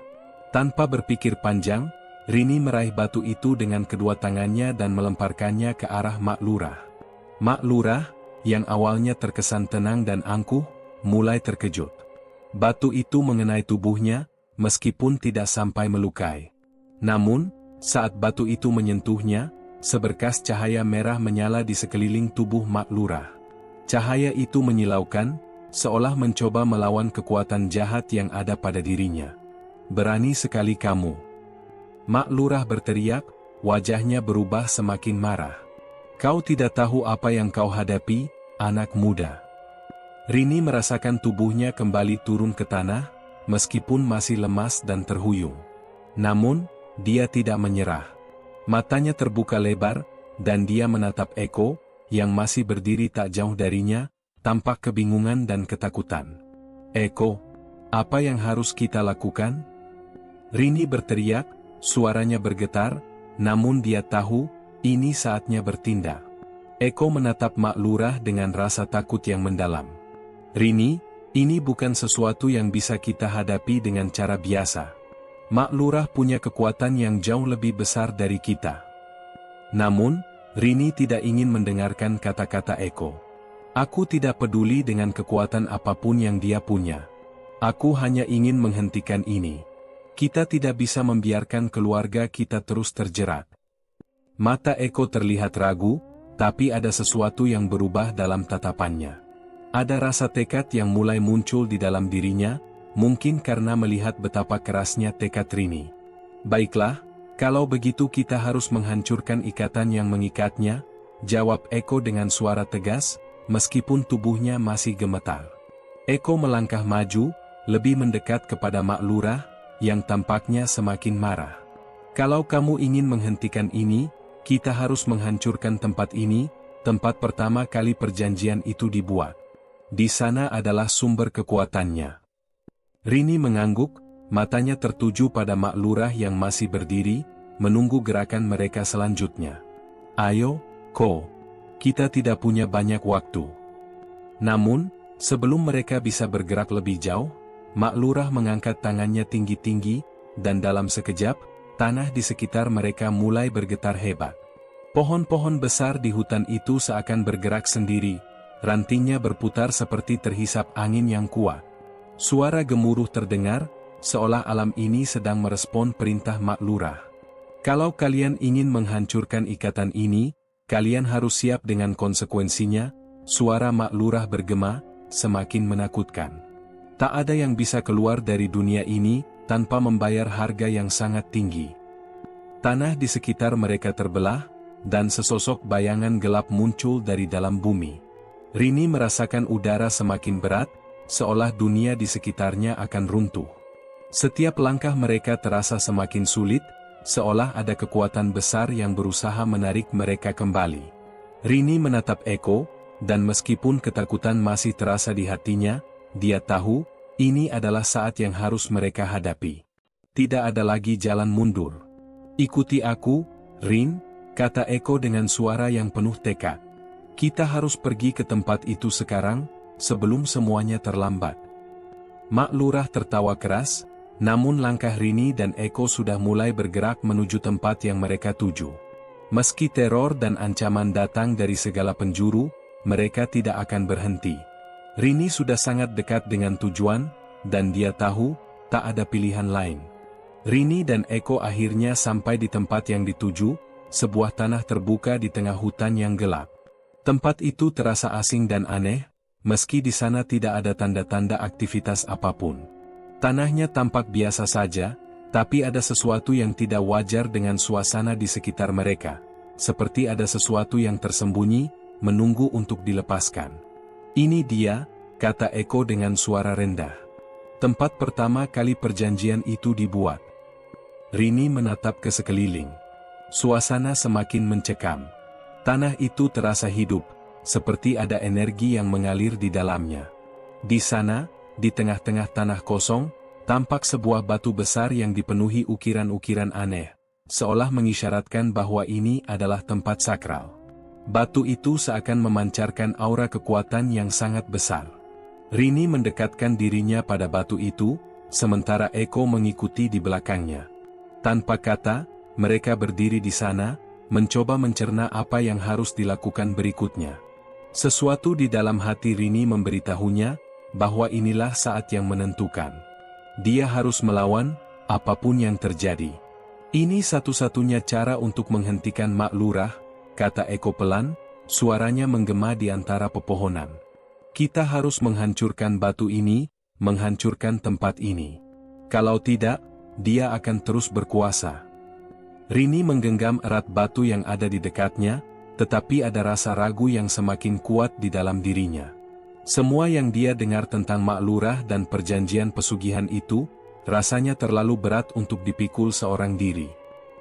Tanpa berpikir panjang, Rini meraih batu itu dengan kedua tangannya dan melemparkannya ke arah Mak Lurah. Mak Lurah, yang awalnya terkesan tenang dan angkuh, mulai terkejut. Batu itu mengenai tubuhnya, meskipun tidak sampai melukai. Namun, saat batu itu menyentuhnya, seberkas cahaya merah menyala di sekeliling tubuh Mak Lurah. Cahaya itu menyilaukan, seolah mencoba melawan kekuatan jahat yang ada pada dirinya. Berani sekali kamu. Mak Lurah berteriak, wajahnya berubah semakin marah. Kau tidak tahu apa yang kau hadapi, anak muda. Rini merasakan tubuhnya kembali turun ke tanah, meskipun masih lemas dan terhuyung. Namun, dia tidak menyerah. Matanya terbuka lebar, dan dia menatap Eko, yang masih berdiri tak jauh darinya, tampak kebingungan dan ketakutan. Eko, apa yang harus kita lakukan? Rini berteriak, suaranya bergetar, namun dia tahu, ini saatnya bertindak. Eko menatap Mak Lurah dengan rasa takut yang mendalam. Rini, ini bukan sesuatu yang bisa kita hadapi dengan cara biasa. Mak Lurah punya kekuatan yang jauh lebih besar dari kita. Namun, Rini tidak ingin mendengarkan kata-kata Eko. Aku tidak peduli dengan kekuatan apapun yang dia punya. Aku hanya ingin menghentikan ini. Kita tidak bisa membiarkan keluarga kita terus terjerat. Mata Eko terlihat ragu, tapi ada sesuatu yang berubah dalam tatapannya. Ada rasa tekad yang mulai muncul di dalam dirinya, mungkin karena melihat betapa kerasnya tekad Rini. Baiklah, kalau begitu kita harus menghancurkan ikatan yang mengikatnya, jawab Eko dengan suara tegas, meskipun tubuhnya masih gemetar. Eko melangkah maju, lebih mendekat kepada Mak Lurah, yang tampaknya semakin marah. Kalau kamu ingin menghentikan ini, kita harus menghancurkan tempat ini, tempat pertama kali perjanjian itu dibuat. Di sana adalah sumber kekuatannya. Rini mengangguk, matanya tertuju pada Mak Lurah yang masih berdiri, menunggu gerakan mereka selanjutnya. Ayo, Ko. Kita tidak punya banyak waktu. Namun, sebelum mereka bisa bergerak lebih jauh, Mak Lurah mengangkat tangannya tinggi-tinggi, dan dalam sekejap, tanah di sekitar mereka mulai bergetar hebat. Pohon-pohon besar di hutan itu seakan bergerak sendiri, rantingnya berputar seperti terhisap angin yang kuat. Suara gemuruh terdengar, seolah alam ini sedang merespon perintah Mak Lurah. Kalau kalian ingin menghancurkan ikatan ini, kalian harus siap dengan konsekuensinya. Suara Mak Lurah bergema, semakin menakutkan. Tak ada yang bisa keluar dari dunia ini tanpa membayar harga yang sangat tinggi. Tanah di sekitar mereka terbelah, dan sesosok bayangan gelap muncul dari dalam bumi. Rini merasakan udara semakin berat, seolah dunia di sekitarnya akan runtuh. Setiap langkah mereka terasa semakin sulit, seolah ada kekuatan besar yang berusaha menarik mereka kembali. Rini menatap Eko, dan meskipun ketakutan masih terasa di hatinya, dia tahu, ini adalah saat yang harus mereka hadapi. Tidak ada lagi jalan mundur. Ikuti aku, Rin, kata Eko dengan suara yang penuh tekad. Kita harus pergi ke tempat itu sekarang, sebelum semuanya terlambat. Mak Lurah tertawa keras, namun langkah Rini dan Eko sudah mulai bergerak menuju tempat yang mereka tuju. Meski teror dan ancaman datang dari segala penjuru, mereka tidak akan berhenti. Rini sudah sangat dekat dengan tujuan, dan dia tahu, tak ada pilihan lain. Rini dan Eko akhirnya sampai di tempat yang dituju, sebuah tanah terbuka di tengah hutan yang gelap. Tempat itu terasa asing dan aneh, meski di sana tidak ada tanda-tanda aktivitas apapun. Tanahnya tampak biasa saja, tapi ada sesuatu yang tidak wajar dengan suasana di sekitar mereka. Seperti ada sesuatu yang tersembunyi, menunggu untuk dilepaskan. Ini dia, kata Eko dengan suara rendah. Tempat pertama kali perjanjian itu dibuat. Rini menatap ke sekeliling. Suasana semakin mencekam. Tanah itu terasa hidup, seperti ada energi yang mengalir di dalamnya. Di sana, di tengah-tengah tanah kosong, tampak sebuah batu besar yang dipenuhi ukiran-ukiran aneh, seolah mengisyaratkan bahwa ini adalah tempat sakral. Batu itu seakan memancarkan aura kekuatan yang sangat besar. Rini mendekatkan dirinya pada batu itu, sementara Eko mengikuti di belakangnya. Tanpa kata, mereka berdiri di sana, mencoba mencerna apa yang harus dilakukan berikutnya. Sesuatu di dalam hati Rini memberitahunya, bahwa inilah saat yang menentukan. Dia harus melawan, apapun yang terjadi. Ini satu-satunya cara untuk menghentikan Mak Lurah, kata Eko pelan, suaranya menggema di antara pepohonan. Kita harus menghancurkan batu ini, menghancurkan tempat ini. Kalau tidak, dia akan terus berkuasa. Rini menggenggam erat batu yang ada di dekatnya, tetapi ada rasa ragu yang semakin kuat di dalam dirinya. Semua yang dia dengar tentang Mak Lurah dan perjanjian pesugihan itu, rasanya terlalu berat untuk dipikul seorang diri.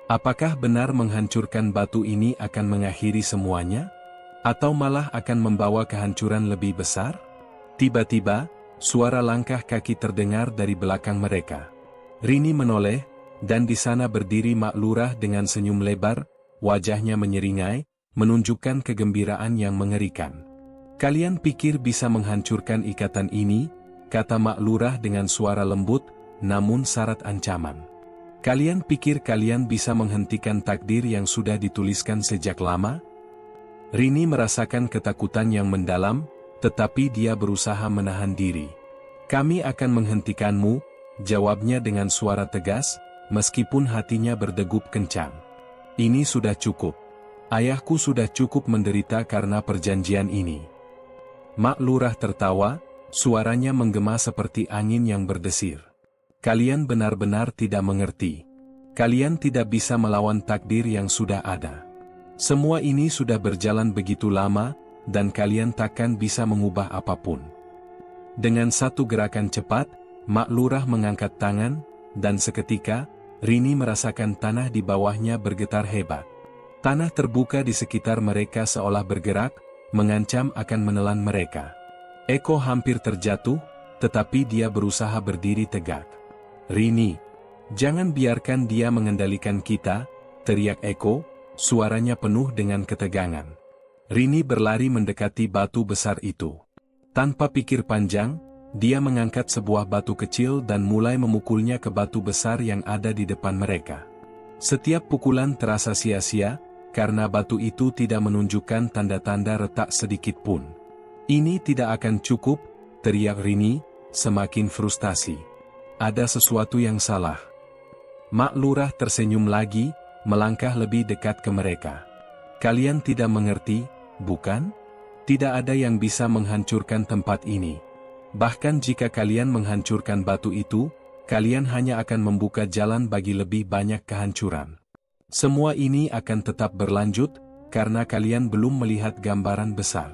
Apakah benar menghancurkan batu ini akan mengakhiri semuanya? Atau malah akan membawa kehancuran lebih besar? Tiba-tiba, suara langkah kaki terdengar dari belakang mereka. Rini menoleh, dan di sana berdiri Mak Lurah dengan senyum lebar, wajahnya menyeringai, menunjukkan kegembiraan yang mengerikan. Kalian pikir bisa menghancurkan ikatan ini? Kata Mak Lurah dengan suara lembut, namun syarat ancaman. Kalian pikir kalian bisa menghentikan takdir yang sudah dituliskan sejak lama? Rini merasakan ketakutan yang mendalam, tetapi dia berusaha menahan diri. Kami akan menghentikanmu, jawabnya dengan suara tegas, meskipun hatinya berdegup kencang. Ini sudah cukup. Ayahku sudah cukup menderita karena perjanjian ini. Mak Lurah tertawa, suaranya menggema seperti angin yang berdesir. Kalian benar-benar tidak mengerti. Kalian tidak bisa melawan takdir yang sudah ada. Semua ini sudah berjalan begitu lama, dan kalian takkan bisa mengubah apapun. Dengan satu gerakan cepat, Mak Lurah mengangkat tangan, dan seketika, Rini merasakan tanah di bawahnya bergetar hebat. Tanah terbuka di sekitar mereka seolah bergerak, mengancam akan menelan mereka. Eko hampir terjatuh, tetapi dia berusaha berdiri tegak. Rini, jangan biarkan dia mengendalikan kita, teriak Eko, suaranya penuh dengan ketegangan. Rini berlari mendekati batu besar itu. Tanpa pikir panjang, dia mengangkat sebuah batu kecil dan mulai memukulnya ke batu besar yang ada di depan mereka. Setiap pukulan terasa sia-sia, karena batu itu tidak menunjukkan tanda-tanda retak sedikit pun. Ini tidak akan cukup, teriak Rini, semakin frustasi. Ada sesuatu yang salah. Mak Lurah tersenyum lagi, melangkah lebih dekat ke mereka. Kalian tidak mengerti, bukan? Tidak ada yang bisa menghancurkan tempat ini. Bahkan jika kalian menghancurkan batu itu, kalian hanya akan membuka jalan bagi lebih banyak kehancuran. Semua ini akan tetap berlanjut, karena kalian belum melihat gambaran besar.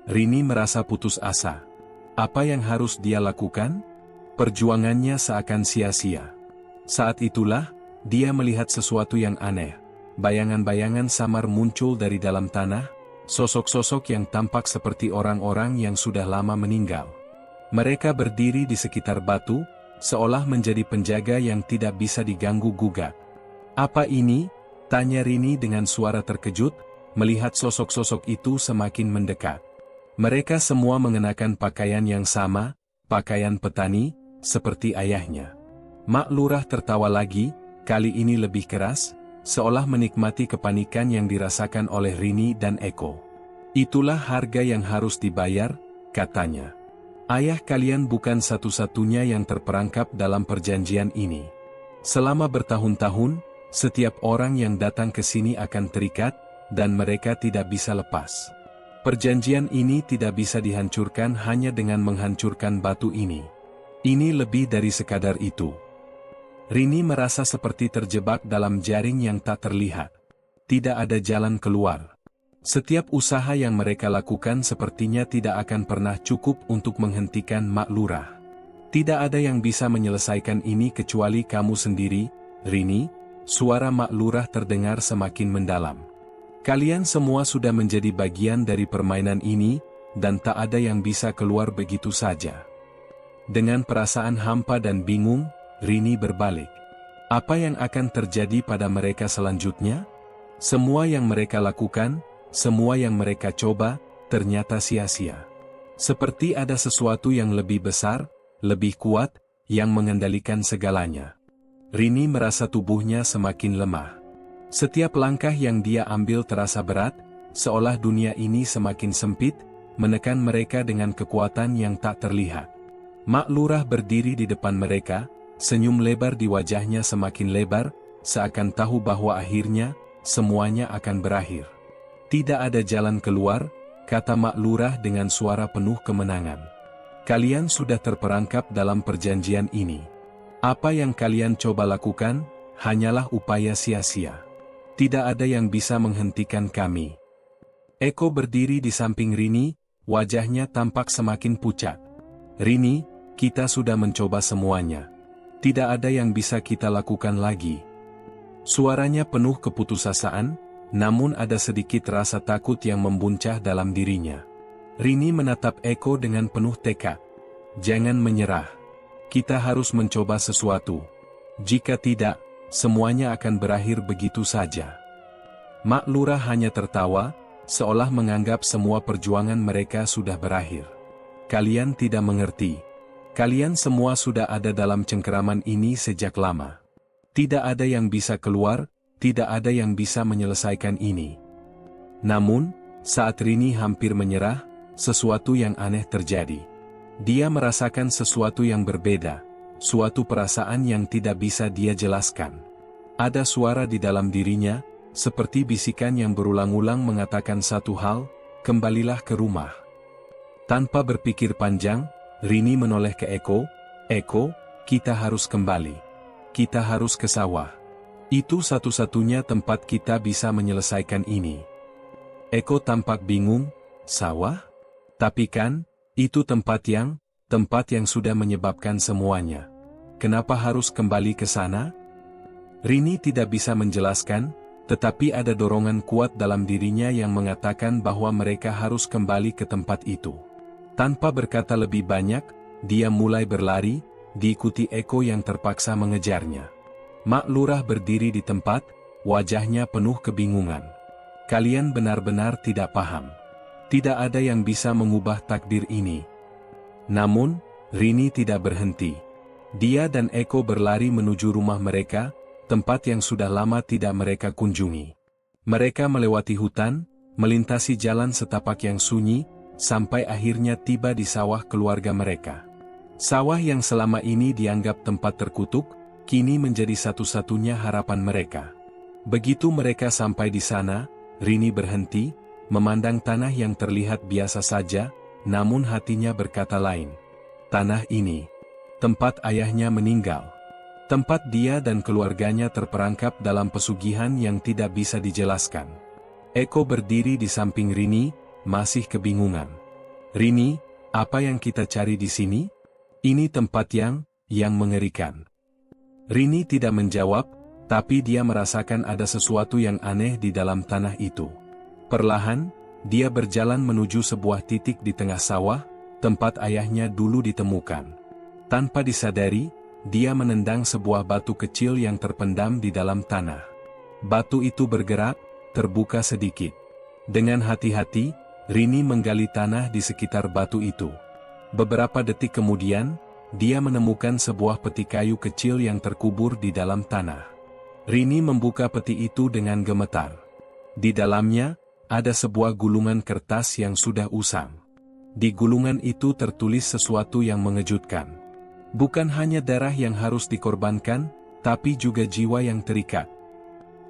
Rini merasa putus asa. Apa yang harus dia lakukan? Perjuangannya seakan sia-sia. Saat itulah, dia melihat sesuatu yang aneh. Bayangan-bayangan samar muncul dari dalam tanah, sosok-sosok yang tampak seperti orang-orang yang sudah lama meninggal. Mereka berdiri di sekitar batu, seolah menjadi penjaga yang tidak bisa diganggu-gugat. "Apa ini?" tanya Rini dengan suara terkejut, melihat sosok-sosok itu semakin mendekat. Mereka semua mengenakan pakaian yang sama, pakaian petani, seperti ayahnya. Mak Lurah tertawa lagi, kali ini lebih keras, seolah menikmati kepanikan yang dirasakan oleh Rini dan Eko. "Itulah harga yang harus dibayar," katanya. "Ayah kalian bukan satu-satunya yang terperangkap dalam perjanjian ini. Selama bertahun-tahun, setiap orang yang datang ke sini akan terikat, dan mereka tidak bisa lepas. Perjanjian ini tidak bisa dihancurkan hanya dengan menghancurkan batu ini. Ini lebih dari sekadar itu." Rini merasa seperti terjebak dalam jaring yang tak terlihat. Tidak ada jalan keluar. Setiap usaha yang mereka lakukan sepertinya tidak akan pernah cukup untuk menghentikan Mak Lurah. "Tidak ada yang bisa menyelesaikan ini kecuali kamu sendiri, Rini," suara Mak Lurah terdengar semakin mendalam. "Kalian semua sudah menjadi bagian dari permainan ini, dan tak ada yang bisa keluar begitu saja." Dengan perasaan hampa dan bingung, Rini berbalik. Apa yang akan terjadi pada mereka selanjutnya? Semua yang mereka lakukan, semua yang mereka coba, ternyata sia-sia. Seperti ada sesuatu yang lebih besar, lebih kuat, yang mengendalikan segalanya. Rini merasa tubuhnya semakin lemah. Setiap langkah yang dia ambil terasa berat, seolah dunia ini semakin sempit, menekan mereka dengan kekuatan yang tak terlihat. Mak Lurah berdiri di depan mereka, senyum lebar di wajahnya semakin lebar, seakan tahu bahwa akhirnya, semuanya akan berakhir. "Tidak ada jalan keluar," kata Mak Lurah dengan suara penuh kemenangan. "Kalian sudah terperangkap dalam perjanjian ini. Apa yang kalian coba lakukan, hanyalah upaya sia-sia. Tidak ada yang bisa menghentikan kami." Eko berdiri di samping Rini, wajahnya tampak semakin pucat. "Rini, kita sudah mencoba semuanya. Tidak ada yang bisa kita lakukan lagi." Suaranya penuh keputusasaan, namun ada sedikit rasa takut yang membuncah dalam dirinya. Rini menatap Eko dengan penuh tekad. "Jangan menyerah. Kita harus mencoba sesuatu. Jika tidak, semuanya akan berakhir begitu saja." Mak Lurah hanya tertawa, seolah menganggap semua perjuangan mereka sudah berakhir. "Kalian tidak mengerti. Kalian semua sudah ada dalam cengkeraman ini sejak lama. Tidak ada yang bisa keluar, tidak ada yang bisa menyelesaikan ini." Namun, saat Rini hampir menyerah, sesuatu yang aneh terjadi. Dia merasakan sesuatu yang berbeda, suatu perasaan yang tidak bisa dia jelaskan. Ada suara di dalam dirinya, seperti bisikan yang berulang-ulang mengatakan satu hal, "Kembalilah ke rumah." Tanpa berpikir panjang, Rini menoleh ke Eko. "Eko, kita harus kembali. Kita harus ke sawah. Itu satu-satunya tempat kita bisa menyelesaikan ini." Eko tampak bingung. "Sawah? Tapi kan, itu tempat yang sudah menyebabkan semuanya. Kenapa harus kembali ke sana?" Rini tidak bisa menjelaskan, tetapi ada dorongan kuat dalam dirinya yang mengatakan bahwa mereka harus kembali ke tempat itu. Tanpa berkata lebih banyak, dia mulai berlari, diikuti Eko yang terpaksa mengejarnya. Mak Lurah berdiri di tempat, wajahnya penuh kebingungan. "Kalian benar-benar tidak paham. Tidak ada yang bisa mengubah takdir ini." Namun, Rini tidak berhenti. Dia dan Eko berlari menuju rumah mereka, tempat yang sudah lama tidak mereka kunjungi. Mereka melewati hutan, melintasi jalan setapak yang sunyi, sampai akhirnya tiba di sawah keluarga mereka. Sawah yang selama ini dianggap tempat terkutuk, kini menjadi satu-satunya harapan mereka. Begitu mereka sampai di sana, Rini berhenti, memandang tanah yang terlihat biasa saja, namun hatinya berkata lain. Tanah ini, tempat ayahnya meninggal. Tempat dia dan keluarganya terperangkap dalam pesugihan yang tidak bisa dijelaskan. Eko berdiri di samping Rini, masih kebingungan. Rini, apa yang kita cari di sini? Ini tempat yang mengerikan. Rini tidak menjawab, tapi dia merasakan ada sesuatu yang aneh di dalam tanah itu. Perlahan, dia berjalan menuju sebuah titik di tengah sawah, tempat ayahnya dulu ditemukan. Tanpa disadari, dia menendang sebuah batu kecil yang terpendam di dalam tanah. Batu itu bergerak, terbuka sedikit. Dengan hati-hati, Rini menggali tanah di sekitar batu itu. Beberapa detik kemudian, dia menemukan sebuah peti kayu kecil yang terkubur di dalam tanah. Rini membuka peti itu dengan gemetar. Di dalamnya, ada sebuah gulungan kertas yang sudah usang. Di gulungan itu tertulis sesuatu yang mengejutkan. Bukan hanya darah yang harus dikorbankan, tapi juga jiwa yang terikat.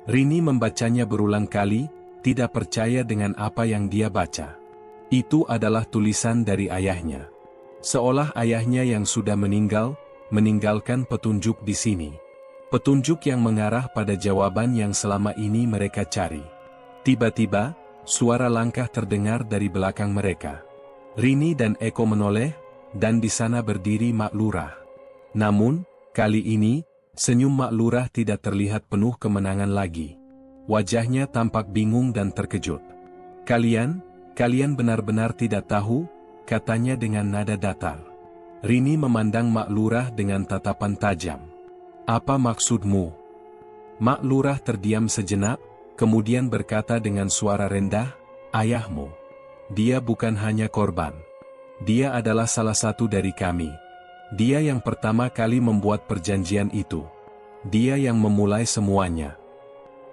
Rini membacanya berulang kali, tidak percaya dengan apa yang dia baca. Itu adalah tulisan dari ayahnya. Seolah ayahnya yang sudah meninggal, meninggalkan petunjuk di sini. Petunjuk yang mengarah pada jawaban yang selama ini mereka cari. Tiba-tiba, suara langkah terdengar dari belakang mereka. Rini dan Eko menoleh, dan di sana berdiri Mak Lurah. Namun, kali ini, senyum Mak Lurah tidak terlihat penuh kemenangan lagi. Wajahnya tampak bingung dan terkejut. Kalian benar-benar tidak tahu, katanya dengan nada datar. Rini memandang Mak Lurah dengan tatapan tajam. Apa maksudmu? Mak Lurah terdiam sejenak, kemudian berkata dengan suara rendah, ayahmu. Dia bukan hanya korban. Dia adalah salah satu dari kami. Dia yang pertama kali membuat perjanjian itu. Dia yang memulai semuanya.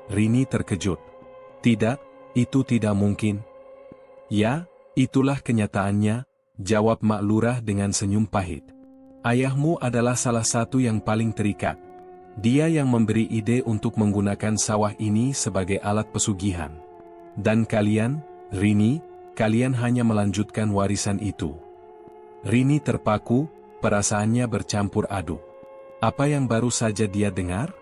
Rini terkejut. Tidak, itu tidak mungkin. Ya, itulah kenyataannya, jawab Mak Lurah dengan senyum pahit. Ayahmu adalah salah satu yang paling terikat. Dia yang memberi ide untuk menggunakan sawah ini sebagai alat pesugihan. Dan kalian, Rini, kalian hanya melanjutkan warisan itu. Rini terpaku, perasaannya bercampur aduk. Apa yang baru saja dia dengar?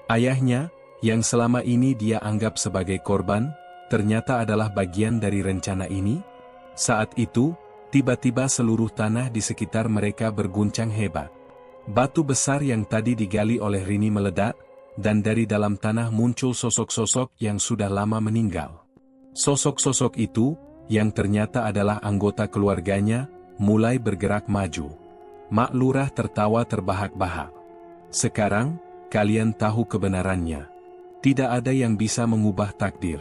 Ayahnya, yang selama ini dia anggap sebagai korban, ternyata adalah bagian dari rencana ini? Saat itu, tiba-tiba seluruh tanah di sekitar mereka berguncang hebat. Batu besar yang tadi digali oleh Rini meledak, dan dari dalam tanah muncul sosok-sosok yang sudah lama meninggal. Sosok-sosok itu, yang ternyata adalah anggota keluarganya, mulai bergerak maju. Mak Lurah tertawa terbahak-bahak. Sekarang, kalian tahu kebenarannya. Tidak ada yang bisa mengubah takdir.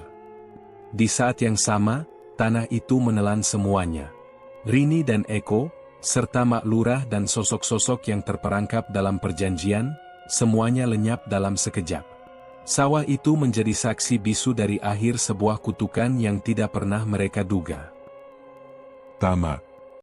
Di saat yang sama, tanah itu menelan semuanya. Rini dan Eko, serta Mak Lurah dan sosok-sosok yang terperangkap dalam perjanjian, semuanya lenyap dalam sekejap. Sawah itu menjadi saksi bisu dari akhir sebuah kutukan yang tidak pernah mereka duga. Tamat.